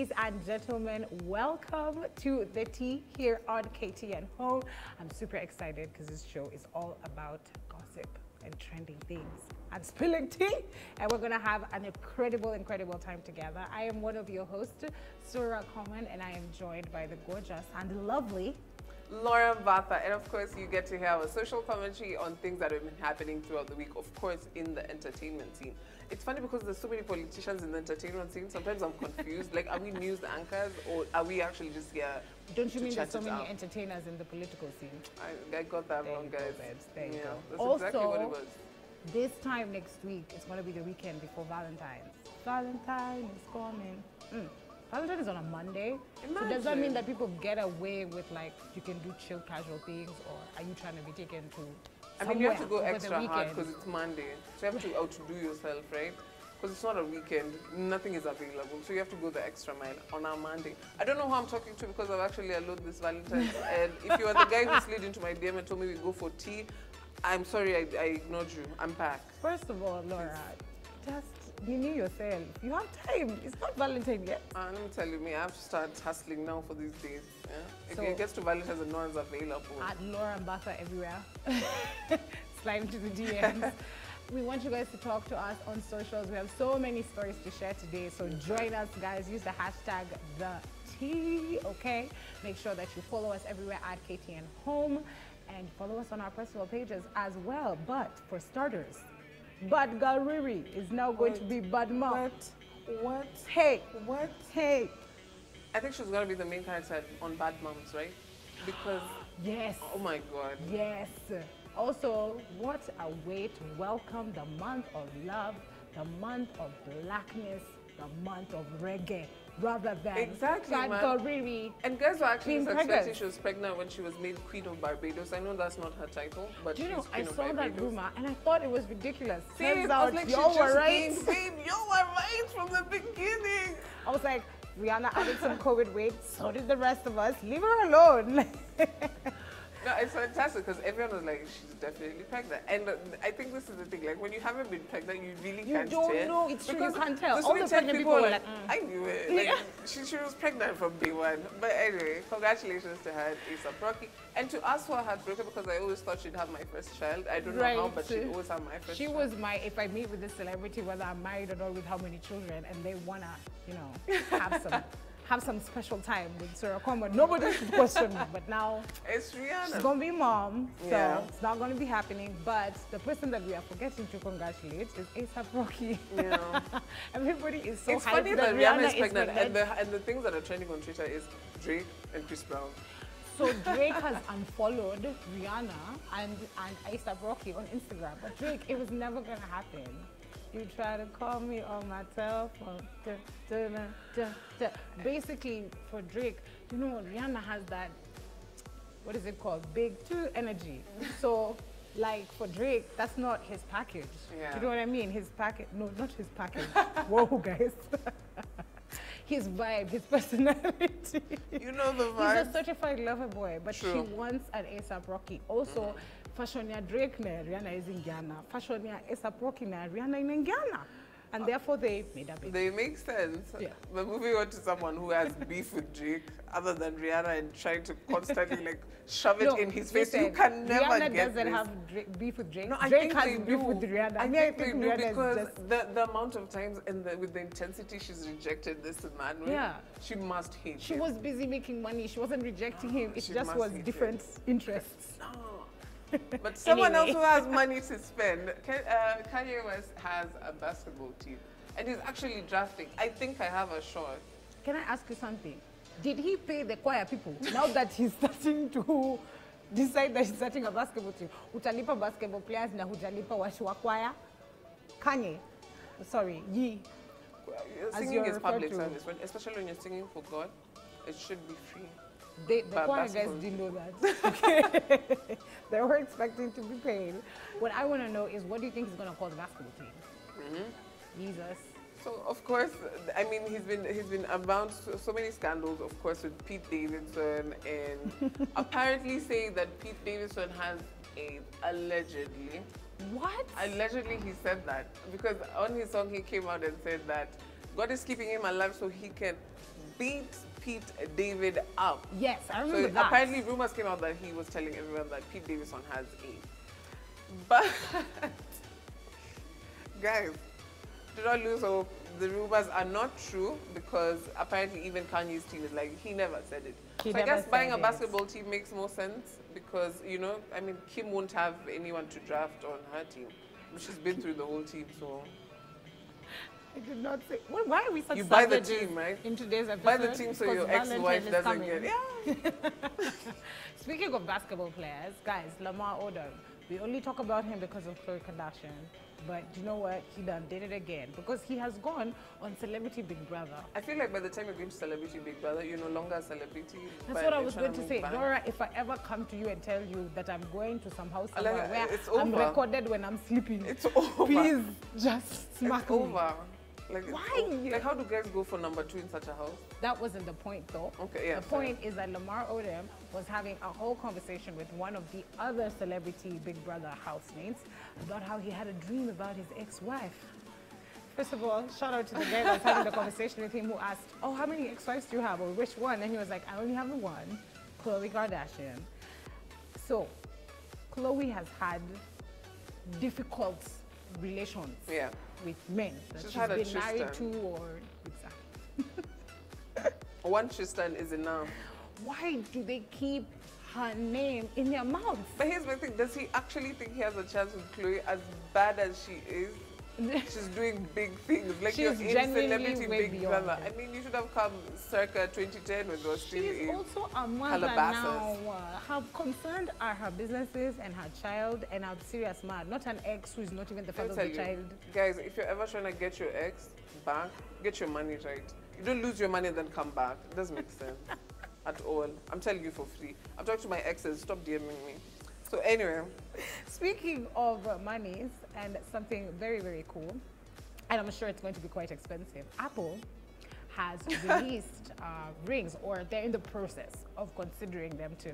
Ladies and gentlemen, welcome to The Tea here on KTN Home. I'm super excited because this show is all about gossip and trending things and spilling tea. And we're going to have an incredible time together. I am one of your hosts, Surah Coleman, and I am joined by the gorgeous and lovely Laura Batha, and of course you get to hear our social commentary on things that have been happening throughout the week, of course in the entertainment scene. It's funny because there's so many politicians in the entertainment scene, sometimes I'm confused, like are we news anchors or are we actually just here? Don't you mean there's so many entertainers in the political scene? I got that wrong, guys. There you go. That's also, exactly what it was. This time next week, it's going to be the weekend before Valentine's. Valentine is coming. Valentine is on a Monday. Imagine. So does that mean that people get away with, like, you can do chill casual things, or are you trying to be taken to I mean, you have to go extra hard because it's Monday. So you have to outdo yourself, right? Because it's not a weekend. Nothing is available. So you have to go the extra mile on our Monday. I don't know who I'm talking to because I've actually allowed this Valentine's. And if you are the guy who slid into my DM and told me we go for tea, I'm sorry I ignored you. I'm back. First of all, Laura, just renew yourself. You have time. It's not Valentine yet. Let me tell you, I have to start hustling now for these days. Yeah? So, it gets to Valentine's and no one's available. At Laura and Batha everywhere. Slide into the DMs. We want you guys to talk to us on socials. We have so many stories to share today. So join us, guys. Use the hashtag #TheTea, okay? Make sure that you follow us everywhere at KTN Home and follow us on our personal pages as well. But for starters, Bad Girl Riri is now going to be Bad Mom. What? Hey. What? Hey. I think she's going to be the main character on Bad Moms, right? Because... Yes. Oh my God. Yes. Also, what a way to welcome the month of love, the month of blackness, the month of reggae, rather than Bad Girl Riri. And guys were actually suspecting she was pregnant when she was made Queen of Barbados. I know that's not her title, but you know, I Queen saw of that Barbados. rumor and I thought it was ridiculous. Same, Turns I was out like, y'all were right. Babe, you were right from the beginning. I was like, Rihanna added some COVID weight, so did the rest of us. Leave her alone. No, it's fantastic because everyone was like, she's definitely pregnant. And I think this is the thing, like when you haven't been pregnant, you really can't tell. You don't know, it's true, you can't tell. All the pregnant people were like, I knew it. Like, she was pregnant from day one. But anyway, congratulations to her, A$AP Rocky. And to us who are heartbroken, because I always thought she'd have my first child. I don't know how, but she always had my first child. She was my, if I meet with this celebrity, whether I'm married or not, with how many children, and they want to, you know, have some special time with Surah Coleman. Nobody should question me, but now it's Rihanna. She's going to be mom, so it's not going to be happening. But the person that we are forgetting to congratulate is A$AP Rocky. Yeah. Everybody is so It's funny that Rihanna is pregnant, and the things that are trending on Twitter is Drake and Chris Brown. So Drake has unfollowed Rihanna and A$AP Rocky on Instagram. But Drake, it was never going to happen. You try to call me on my telephone. Basically, for Drake, you know, Rihanna has that, what is it called? Big two energy. So, like, for Drake, that's not his package. Yeah. Do you know what I mean? His package, no, not his package. Whoa, guys. His vibe, his personality. You know the vibe. He's a certified lover boy, but she wants an A$AP Rocky. Also, Fashionia Drake ne Rihanna is in Ghana. Fashionia A$AP Rocky ne Rihanna is in Ghana. And therefore they made up it. They make sense. Yeah. But moving on to someone who has beef with Drake, other than Rihanna, and trying to constantly like shove it in his face, you can never Rihanna get doesn't have beef with Drake. No, Drake has beef with Rihanna. I think they do because the amount of times and with the intensity she's rejected this man with, she must hate him. She was busy making money. She wasn't rejecting him. It just was different interests. No. But someone else who has money to spend, Kanye West has a basketball team and he's actually drafting. I think I have a shot. Can I ask you something? Did he pay the choir people now that he's starting to decide that he's starting a basketball team? Utalipa basketball players na hujalipa washi wa choir? Kanye, sorry, ye. Singing is public service, especially when you're singing for God. It should be free. The choir guys didn't know that. Okay. They were expecting to be paid. What I want to know is, what do you think is going to call the basketball team? Jesus. So of course, I mean, he's been around so many scandals. Of course, with Pete Davidson, and apparently saying that Pete Davidson has AIDS allegedly. What? Allegedly, he said that because on his song he came out and said that God is keeping him alive so he can beat Pete David up. Yes, I remember so that. Apparently, rumors came out that he was telling everyone that Pete Davidson has AIDS. But, guys, do not lose hope. The rumors are not true because apparently even Kanye's team is like, he never said it. So I guess buying a basketball team makes more sense because, you know, I mean, Kim won't have anyone to draft on her team. She's been through the whole team, so... I did not say... Well, why are we such You buy the team, right? In today's episode? Buy the team so your ex-wife doesn't get... Yeah. Speaking of basketball players, guys, Lamar Odom. We only talk about him because of Khloe Kardashian. But you know what? He done did it again because he has gone on Celebrity Big Brother. I feel like by the time you're going to Celebrity Big Brother, you're no longer a celebrity. That's what I was going to say. Dora, if I ever come to you and tell you that I'm going to some house somewhere where I'm recorded when I'm sleeping, it's over. Please just smack me. It's over. Like, why? Like, how do guys go for number 2 in such a house? That wasn't the point, though. Okay, yeah. The point is that Lamar Odom was having a whole conversation with one of the other celebrity Big Brother housemates about how he had a dream about his ex-wife. First of all, shout out to the guy that was having the conversation with him who asked, oh, how many ex-wives do you have, or which one? And he was like, I only have the one, Khloe Kardashian. So, Khloe has had difficult relations with men that she's been married to or... One Tristan is enough. Why do they keep her name in their mouths? But here's my thing, does he actually think he has a chance with Khloe as bad as she is? She's doing big things. Like you're in Celebrity Big Brother. I mean, you should have come circa 2010 when they were still in. She's also a mother now. How concerned are her businesses and her child, and I'm serious mad. Not an ex who is not even the father of the child. Guys, if you're ever trying to get your ex back, get your money right. You don't lose your money and then come back. It doesn't make sense at all. I'm telling you for free. I'm talking to my exes. Stop DMing me. So anyway, speaking of monies and something very, very cool, and I'm sure it's going to be quite expensive, Apple has released rings, or they're in the process of considering them to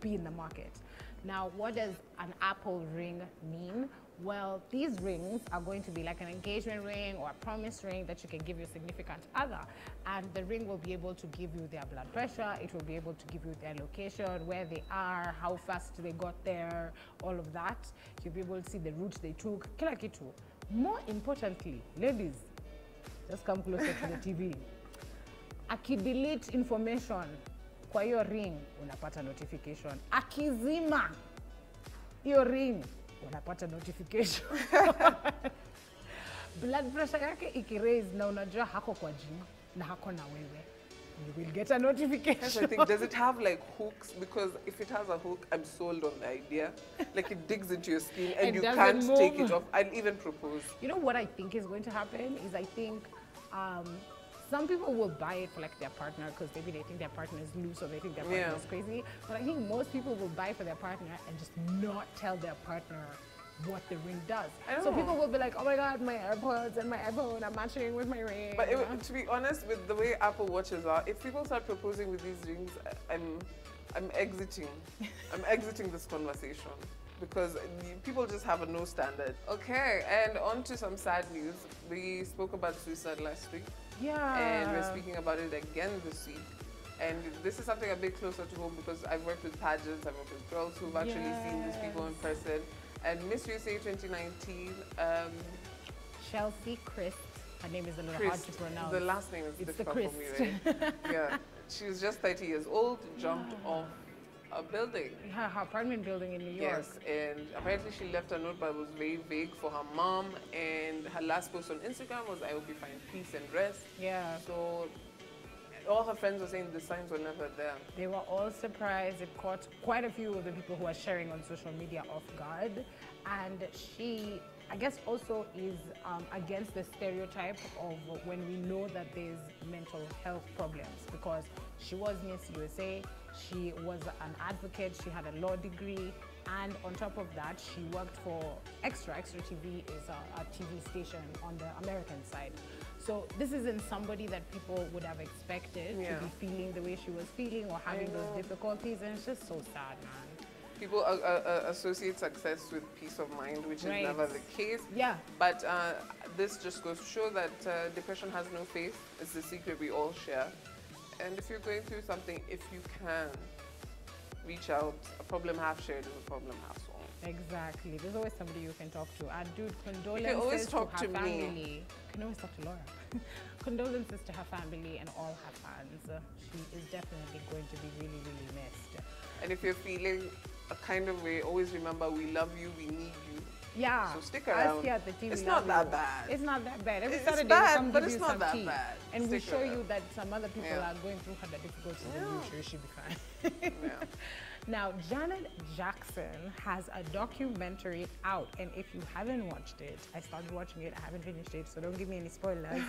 be in the market. Now, what does an Apple ring mean? Well, these rings are going to be like an engagement ring or a promise ring that you can give your significant other. And the ring will be able to give you their blood pressure, it will be able to give you their location, where they are, how fast they got there, all of that. You'll be able to see the route they took. Kila kitu. More importantly, ladies, just come closer to the TV. Aki-delete information kwa hiyo ring, unapata notification. Akizima hiyo ring, unapata notification. Blood pressure yake ikiraise na unajua hako kwa gym na hako na wewe, you will get a notification. I think, does it have like hooks? Because if it has a hook, I'm sold on the idea. Like it digs into your skin and you can't take it off. I'll even propose. You know what I think is going to happen is I think some people will buy it for like their partner because maybe they think their partner is loose or they think their partner is crazy. But I think most people will buy for their partner and just not tell their partner what the ring does. So people will be like, oh my God, my AirPods and my iPhone are matching with my ring. But to be honest, with the way Apple Watches are, if people start proposing with these rings, I'm exiting. I'm exiting this conversation because people just have a no standard. Okay, and on to some sad news. We spoke about suicide last week. Yeah. And we're speaking about it again this week. And this is something a bit closer to home because I've worked with pageants, I've worked with girls who've actually seen these people in person. And Miss USA 2019, Chelsea Christ, her name is a little hard to pronounce. The last name is difficult for me, right? Yeah, she was just 30 years old, jumped off a building. Yeah, her apartment building in New York. Yes, and apparently she left a note, but it was very vague for her mom. And her last post on Instagram was, I hope you find peace and rest. Yeah. So all her friends were saying the signs were never there. They were all surprised. It caught quite a few of the people who are sharing on social media off guard. And she, I guess, also is against the stereotype of when we know that there's mental health problems, because she was Miss USA, she was an advocate, she had a law degree, and on top of that, she worked for Extra. Extra TV is a TV station on the American side. So this isn't somebody that people would have expected to be feeling the way she was feeling or having those difficulties, and it's just so sad, man. People associate success with peace of mind, which is never the case. Yeah. But this just goes to show that depression has no face. It's the secret we all share. And if you're going through something, if you can, reach out. A problem half shared is a problem half solved. Exactly. There's always somebody you can talk to. Dude, condolences you can always talk to her to family. me. You can always talk to Laura. Condolences to her family and all her fans. She is definitely going to be really, really missed. And if you're feeling a kind of way, always remember we love you, we need you. Yeah. So stick around. Us here at the team, it's not that bad. It's not that bad. Every it's Saturday bad, we come but give it's you not some that tea. bad. And we Stick show around. you that some other people are going through her difficulties and you sure she'll be fine. Yeah. Now, Janet Jackson has a documentary out, and if you haven't watched it, I started watching it, I haven't finished it, so don't give me any spoilers.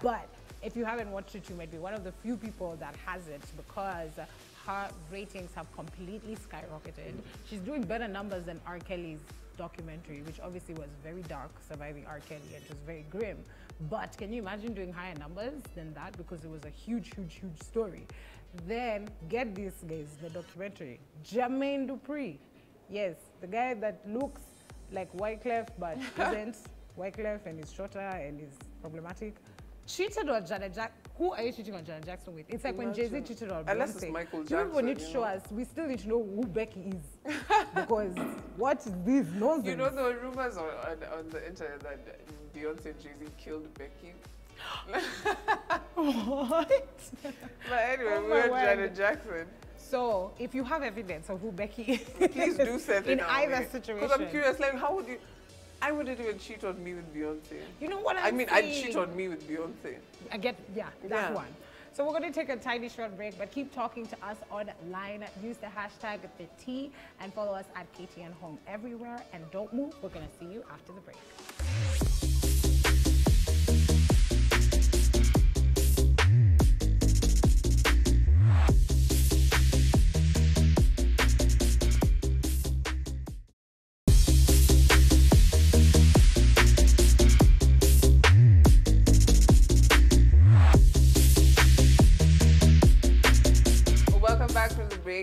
But if you haven't watched it, you might be one of the few people that has it because her ratings have completely skyrocketed. She's doing better numbers than R. Kelly's documentary, which obviously was very dark, surviving R. Kelly, and it was very grim. But can you imagine doing higher numbers than that? Because it was a huge, huge, huge story. Then, get this, guys, the documentary. Jermaine Dupri. Yes, the guy that looks like Wyclef but isn't Wyclef and is shorter and is problematic. Cheated on Janet Jackson. Who are you cheating on Janet Jackson with? It's like when Jay-Z cheated on Beyonce. Unless it's Michael Jackson. You people need to show us. We still need to know who Becky is. Because what is this nonsense? You know, there were rumors on the internet that Beyonce and Jay-Z killed Becky. What? But anyway, we're Janet Jackson. So, if you have evidence of who Becky is, please do set it in either situation. Because I'm curious, like, how would you? I wouldn't even cheat on me with Beyonce. You know what I mean, I'd cheat on me with Beyonce. I get, that one. So we're going to take a tiny short break, but keep talking to us online. Use the hashtag #TheT and follow us at KTN Home everywhere. And don't move. We're going to see you after the break.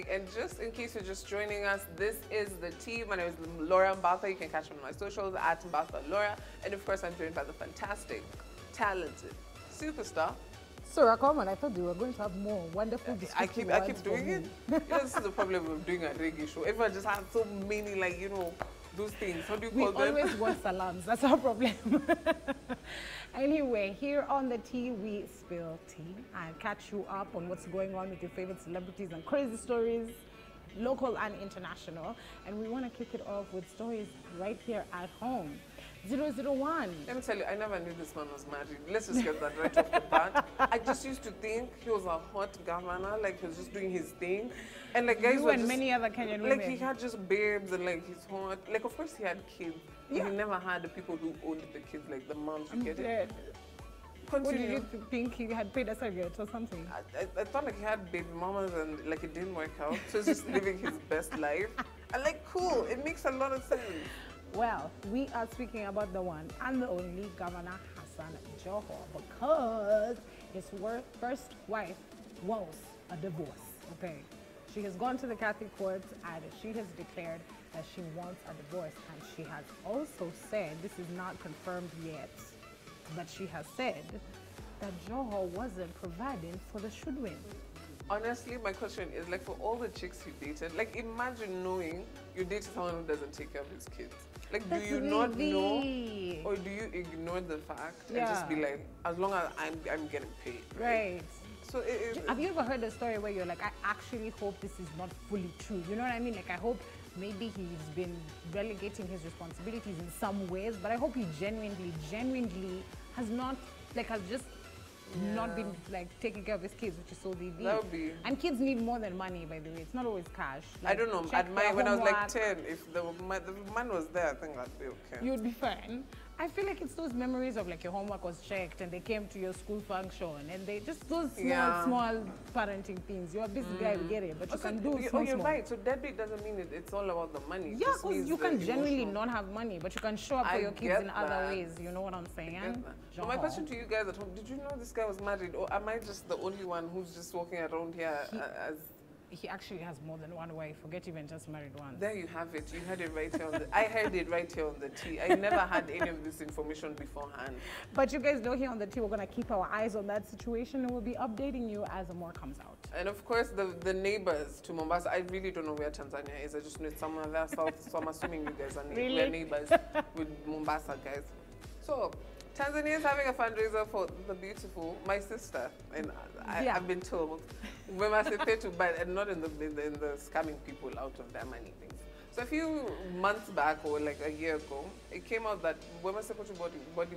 And just in case you're just joining us, this is the team. My name is Laura Mbatha. You can catch me on my socials at Mbatha Laura. And of course, I'm joined by the fantastic, talented superstar. Sora, come on. I thought we were going to have more wonderful discussions. I keep doing it. You know, this is the problem of doing a reggae show. Everyone just has so many, like, you know, those things. How do you call them? We always want salams. That's our problem. Anyway, here on the tea, we spill tea and catch you up on what's going on with your favorite celebrities and crazy stories, local and international. And we want to kick it off with stories right here at home. 001. Let me tell you, I never knew this man was married. Let's just get that right off the bat. I just used to think he was a hot governor, like he was just doing his thing. And like guys were and just, many other Kenyan women. Like he had just babes and like he's hot. Like of course he had kids. Yeah. He never had the people who owned the kids, like the moms, you get it? Continue. What did you think he had paid a surrogate or something? I thought like he had baby mamas and like it didn't work out. So he's just living his best life. And like cool, it makes a lot of sense. Well, we are speaking about the one and the only Governor Hassan Joho because his first wife wants a divorce, okay? She has gone to the Catholic courts and she has declared that she wants a divorce, and she has also said, this is not confirmed yet, but she has said that Joho wasn't providing for the Shudwin. Honestly, my question is, like, for all the chicks you dated, like, imagine knowing you dated someone who doesn't take care of his kids. Like, do you not know, or do you ignore the fact and just be like, as long as I'm getting paid, right? So have you ever heard a story where you're like, I actually hope this is not fully true? You know what I mean? Like, I hope maybe he's been relegating his responsibilities in some ways, but I hope he genuinely has not, like, has just not been like taking care of his kids, which is so they need. That would be. And kids need more than money, by the way. It's not always cash. Like, I don't know. When I was like 10, if the man was there, I think I'd be okay. You'd be fine. I feel like it's those memories of like your homework was checked and they came to your school function and they just those small parenting things. You're a busy guy, we get it, but you can do small. You're right. So deadbeat doesn't mean it's all about the money. Yeah, because you can genuinely not have money, but you can show up for your kids in other ways. You know what I'm saying? So my question to you guys at home: did you know this guy was married, or am I just the only one who's just walking around here as? he actually has more than one wife. Forget even just married one. There you have it. You heard it right here on the... I heard it right here on the T. I never had any of this information beforehand. But you guys know here on the T, we're going to keep our eyes on that situation and we'll be updating you as more comes out. And of course, the neighbors to Mombasa, I really don't know where Tanzania is. I just know it's somewhere there south, so I'm assuming you guys are Really? we're neighbors with Mombasa, guys. So, Tanzania is having a fundraiser for the beautiful, my sister, and I've been told, we must pay to buy, and not in the scamming people out of their money things. So a few months back, or like a year ago, it came out that Wema Sepetu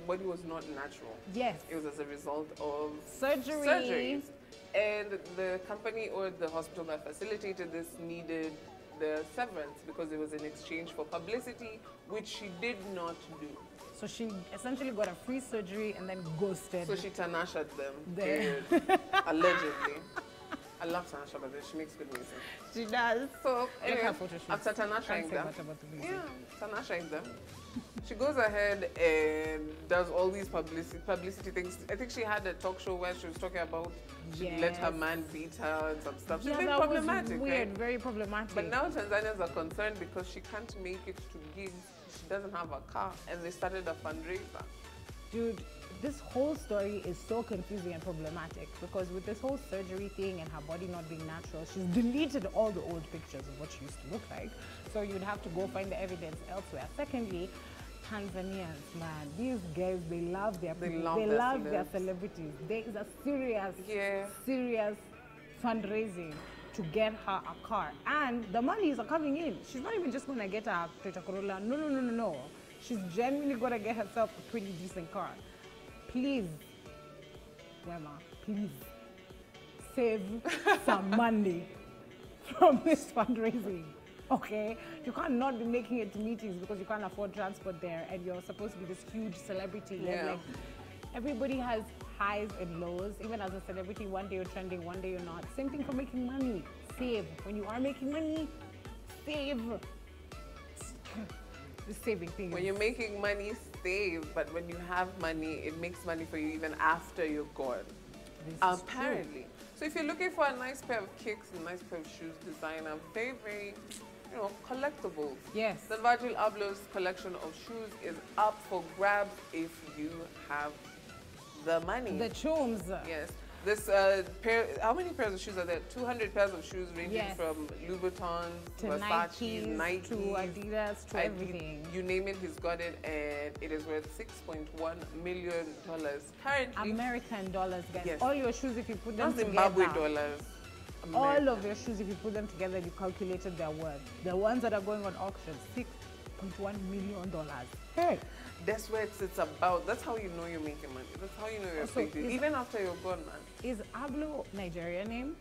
body was not natural. Yes. It was as a result of Surgeries. And the company or the hospital that facilitated this needed the severance because it was in exchange for publicity, which she did not do. So she essentially got a free surgery and then ghosted. So she tanasha'd them, There. period. Allegedly. I love Tanasha, but she makes good music. She does. So Get anyway, her photo shoot. after tanasha'ing them, Much about the music. yeah, tanasha'ing them, she goes ahead and does all these publicity things. I think she had a talk show where she was talking about she let her man beat her and some stuff. Yeah, She's that problematic, was weird, right? very problematic. But now Tanzanians are concerned because she can't make it to gigs. She doesn't have a car, and they started a fundraiser. Dude, this whole story is so confusing and problematic because with this whole surgery thing and her body not being natural, she's deleted all the old pictures of what she used to look like. So you'd have to go find the evidence elsewhere. Secondly, Tanzanians, man, these guys, they love their people. They love their celebrities. There is a serious fundraising to get her a car. And the monies are coming in. She's not even just going to get a Toyota Corolla. No. She's genuinely going to get herself a pretty decent car. Please, Wema, please save some money from this fundraising, okay? You can't not be making it to meetings because you can't afford transport there and you're supposed to be this huge celebrity. Yeah. And like, everybody has highs and lows. Even as a celebrity, one day you're trending, one day you're not. Same thing for making money. Save. When you are making money, save. The saving thing. When you're making money, save. But when you have money, it makes money for you even after you're gone. Apparently. So if you're looking for a nice pair of kicks, a nice pair of shoes, designer, very, very, collectibles. Yes. The Virgil Abloh's collection of shoes is up for grabs if you have the money. The chooms. Yes. This pair, how many pairs of shoes are there? 200 pairs of shoes ranging from Louboutins, to Versace, Nike, to Adidas, to everything. You name it, he's got it, and it is worth $6.1 million currently. American dollars, guys. Yes. All your shoes, if you put them together. Zimbabwe dollars. All of your shoes, if you put them together, you calculated their worth. The ones that are going on auction, $6.1 million. Hey. That's where it's about. That's how you know you're making money. That's how you know you're big. Even after you're gone, man. Is Ablo Nigerian name?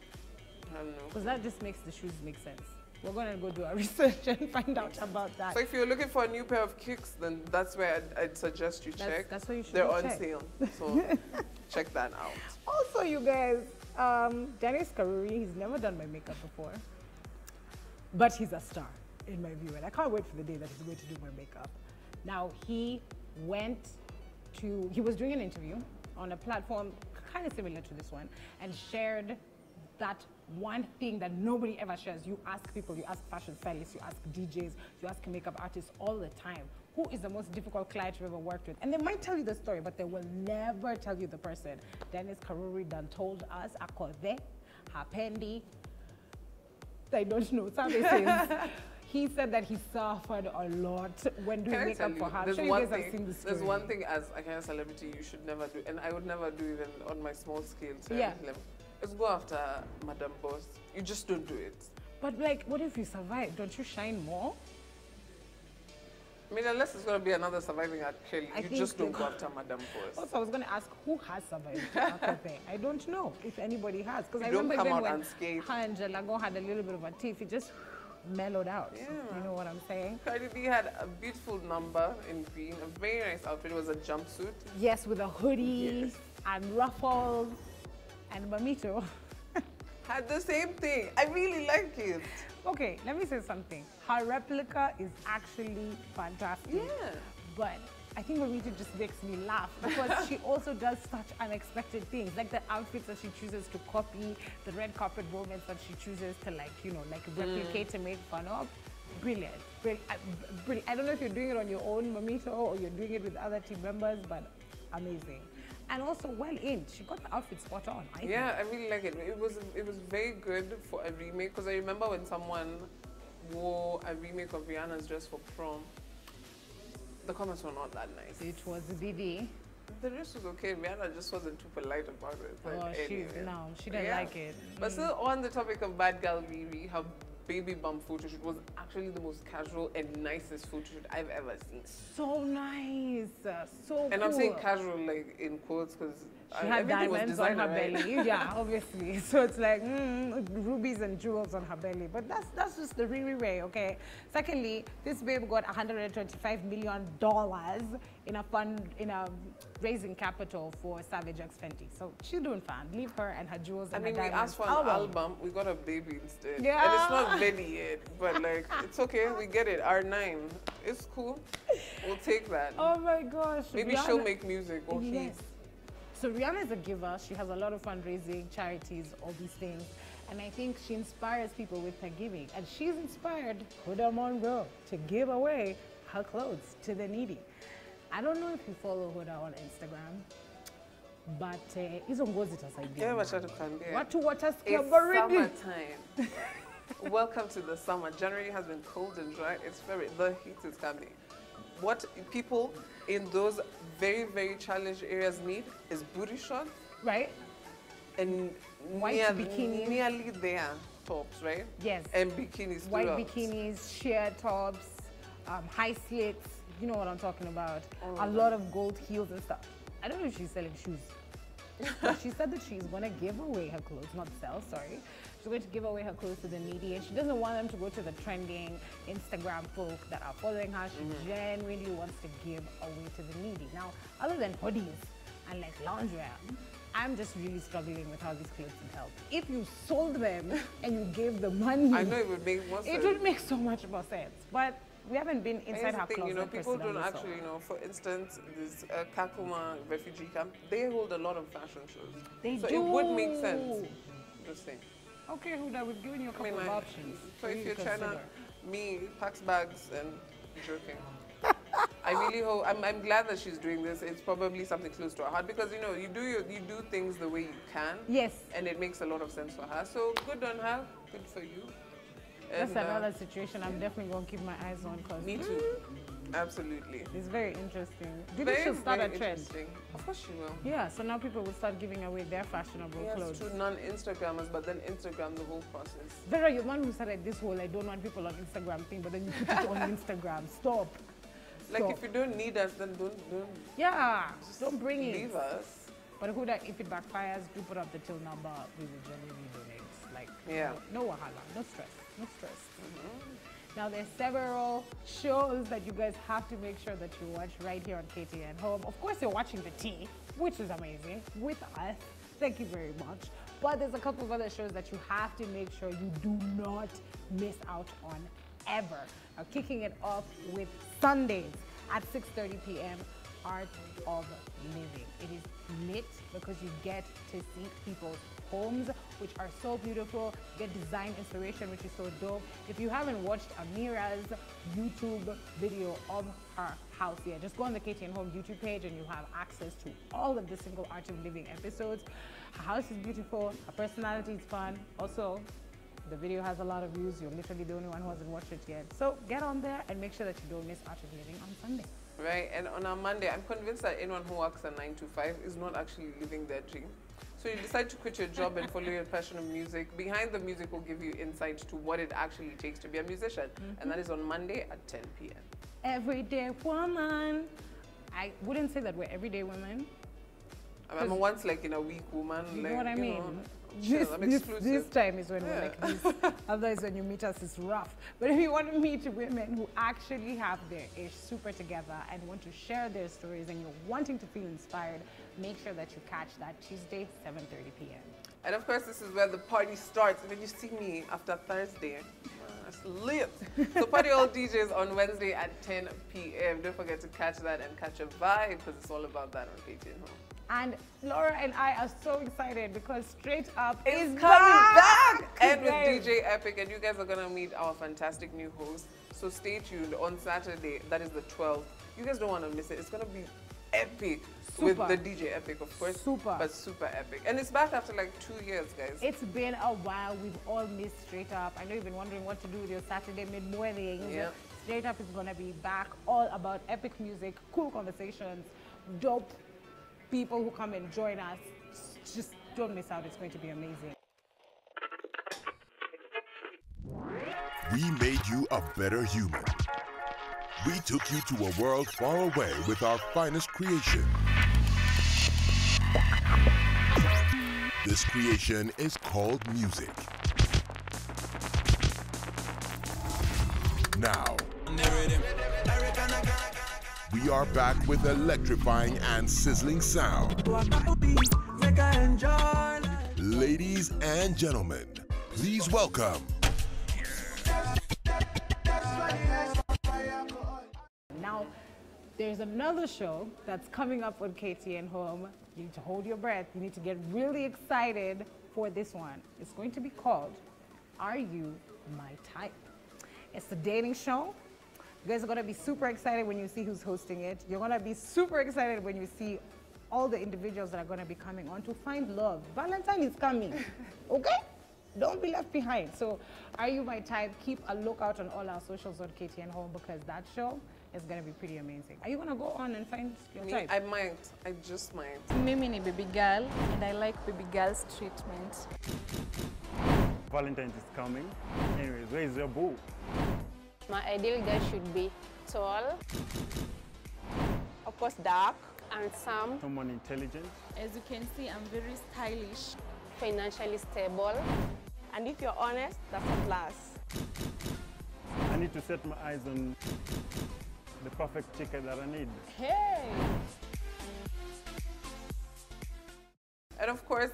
I don't know. Because that just makes the shoes make sense. We're going to go do our research and find out about that. So if you're looking for a new pair of kicks, then that's where I'd suggest you check. That's what you should They're on check. sale. So check that out. Also, you guys, Dennis Karuri, he's never done my makeup before. But he's a star in my view. And I can't wait for the day that he's going to do my makeup. Now, he was doing an interview on a platform kind of similar to this one and shared that one thing that nobody ever shares. You ask people, you ask fashion stylists, you ask DJs, you ask makeup artists all the time, who is the most difficult client you've ever worked with? And they might tell you the story, but they will never tell you the person. Dennis Karuri done told us, Akode, Hapendi, I don't know, something says. He said that he suffered a lot when doing makeup for her. I'm sure you guys have seen this story. There's one thing as a kind of celebrity you should never do, and I would never do even on my small scale. Is go after Madam Boss. You just don't do it. But like, what if you survive? Don't you shine more? I mean, unless it's going to be another surviving at Kelly, you just don't go after Madam Boss. Also, I was going to ask who has survived Akode. I don't know if anybody has. Because I don't remember come even out when unscathed. her and Jalago had a little bit of a tiff, it just mellowed out. Yeah. You know what I'm saying? Cardi B had a beautiful number in green, a very nice outfit. It was a jumpsuit. Yes, with a hoodie and ruffles and mamito. Had the same thing. I really like it. Okay, let me say something. Her replica is actually fantastic. Yeah. But I think Mamita just makes me laugh because she also does such unexpected things, like the outfits that she chooses to copy, the red carpet moments that she chooses to replicate to make fun of. Brilliant. Brilliant. I don't know if you're doing it on your own, Mamita, or you're doing it with other team members, but amazing. And also well in. She got the outfit spot on. I really like it. It was very good for a remake because I remember when someone wore a remake of Rihanna's dress for prom. The comments were not that nice. It was Didi. The dress was okay. Rihanna just wasn't too polite about it. She didn't like it. But still, on the topic of Bad Gal Riri, her baby bump photo shoot was actually the most casual and nicest photo shoot I've ever seen. So nice, so And cool. I'm saying casual like in quotes because she had diamonds on her belly. Yeah, obviously. So it's like rubies and jewels on her belly. But that's just the Riri way, okay? Secondly, this babe got $125 million in a raising capital for Savage X Fenty. So she's doing fine. Leave her and her jewels and her diamonds. We asked for an album. We got a baby instead. Yeah. And it's not ready yet, but like it's okay. We get it. R9. It's cool. We'll take that. Oh my gosh. Maybe she'll make music or yes. So Rihanna is a giver. She has a lot of fundraising, charities, all these things. And I think she inspires people with her giving. And she's inspired Huda Monroe to give away her clothes to the needy. I don't know if you follow Huda on Instagram, but izo ngozi tasaidia. It's summertime. Welcome to the summer. January has been cold and dry. The heat is coming. What people in those very, very challenged areas need is booty shots. Right. And white bikinis. Nearly there tops, right? Yes. And bikinis. White bikinis, sheer tops, high slits. You know what I'm talking about. A lot of gold heels and stuff. I don't know if she's selling shoes. But she said that she's going to give away her clothes, not sell, sorry. She's going to give away her clothes to the needy, and she doesn't want them to go to the trending Instagram folk that are following her. She genuinely wants to give away to the needy. Now, other than hoodies and like loungewear, I'm just really struggling with how these clothes would help. If you sold them and you gave the money, I know it would make more sense. It would make so much more sense. But we haven't been inside her closet. People don't actually know. For instance, this Kakuma refugee camp, they hold a lot of fashion shows. They do. So it would make sense. Just saying. Okay, Huda, we've given you a couple of options. So if you're trying to, packs bags and joking. I really hope. I'm glad that she's doing this. It's probably something close to her heart because you do things the way you can. Yes. And it makes a lot of sense for her. So good on her. Good for you. That's another situation I'm definitely going to keep my eyes on. Cause me too. Absolutely. It's very interesting. Do you think she'll start a trend? Of course she will. Yeah, so now people will start giving away their fashionable clothes. To non-Instagrammers, but then Instagram the whole process. Vera, you're the one who started this whole I don't want people on Instagram thing, but then you put it on Instagram. Stop. Like if you don't need us, then don't. Yeah, don't bring it. Leave us. But if it backfires, do put up the till number. We will genuinely donate. Like, no wahala, no stress. No stress. Now, there's several shows that you guys have to make sure that you watch right here on KTN Home. Of course, you're watching the Tea, which is amazing, with us. Thank you very much. But there's a couple of other shows that you have to make sure you do not miss out on ever. Now, kicking it off with Sundays at 6:30 p.m. Art of Living. It is lit because you get to see people's homes, which are so beautiful. You get design inspiration, which is so dope. If you haven't watched Amira's YouTube video of her house yet, just go on the KTN Home YouTube page and you have access to all of the single Art of Living episodes. Her house is beautiful. Her personality is fun. Also, the video has a lot of views. You're literally the only one who hasn't watched it yet. So get on there and make sure that you don't miss Art of Living on Sunday. Right, and on a Monday, I'm convinced that anyone who works a 9 to 5 is not actually living their dream. So you decide to quit your job and follow your passion of music. Behind the Music will give you insight to what it actually takes to be a musician. And that is on Monday at 10 p.m. Everyday woman. I wouldn't say that we're everyday women. I'm a once like in a week woman. You like, know what I mean? This time is when we're like this. Otherwise, when you meet us, it's rough. But if you want to meet women who actually have their ish super together and want to share their stories and you're wanting to feel inspired, make sure that you catch that Tuesday, 7:30 p.m. And of course, this is where the party starts. When you see me after Thursday, just lit. So party all DJs on Wednesday at 10 p.m. Don't forget to catch that and catch a vibe because it's all about that on KTN Home. And Laura and I are so excited because Straight Up is coming back! And with guys. DJ Epic, and you guys are gonna meet our fantastic new host. So stay tuned on Saturday, that is the 12th. You guys don't want to miss it. It's gonna be epic. Super. With the DJ Epic, of course. Super. But super epic. And it's back after like 2 years, guys. It's been a while. We've all missed Straight Up. I know you've been wondering what to do with your Saturday mid-mornings. Yeah. Straight Up is gonna be back, all about epic music, cool conversations, dope people who come and join us. Just don't miss out. It's going to be amazing. We made you a better human. We took you to a world far away with our finest creation. This creation is called music. Now, we are back with electrifying and sizzling sound. Ladies and gentlemen, please welcome Now, there's another show that's coming up on KTN Home. You need to hold your breath. You need to get really excited for this one. It's going to be called Are You My Type? It's a dating show. You guys are going to be super excited when you see who's hosting it. You're going to be super excited when you see all the individuals that are going to be coming on to find love. Valentine is coming, okay? Don't be left behind. So, Are You My Type? Keep a lookout on all our socials on KTN Home because that show is going to be pretty amazing. Are you going to go on and find your type? I might. I just might. Mimi ni baby girl and I like baby girl's treatment. Valentine's is coming. Anyways, where is your boo? My ideal guy should be tall, of course dark, handsome, Someone intelligent. As you can see, I'm very stylish. financially stable, and if you're honest, that's a plus. I need to set my eyes on the perfect chick that I need. Hey! And of course,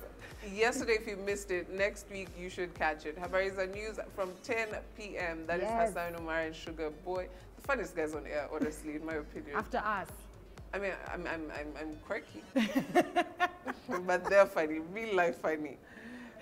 yesterday, if you missed it, next week you should catch it. Habariza News from 10 p.m. That is Hassan Omar and Sugar Boy. The funniest guys on air, honestly, in my opinion. After us. I mean, I'm quirky, but they're funny, real life funny.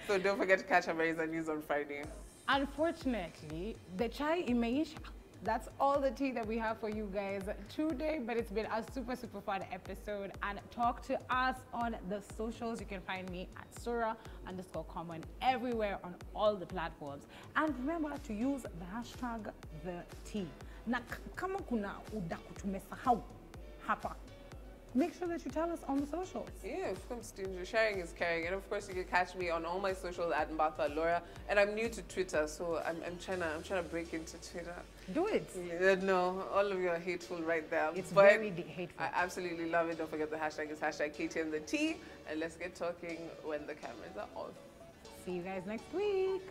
So don't forget to catch Habariza News on Friday. Unfortunately, the chai imeisha. That's all the tea that we have for you guys today, but it's been a super fun episode. And talk to us on the socials. You can find me at Sura_common everywhere on all the platforms. And remember to use the hashtag the tea. Na kama kuna udaku tumesahau hapa, make sure that you tell us on the socials. Yeah, from stingy. Sharing is caring. And of course, you can catch me on all my socials at Mbatha Laura. And I'm new to Twitter, so I'm trying to break into Twitter. Do it. Yeah, no, all of you are hateful right there. It's but very hateful. I absolutely love it. Don't forget the hashtag is hashtag KTN the T. And let's get talking when the cameras are off. See you guys next week.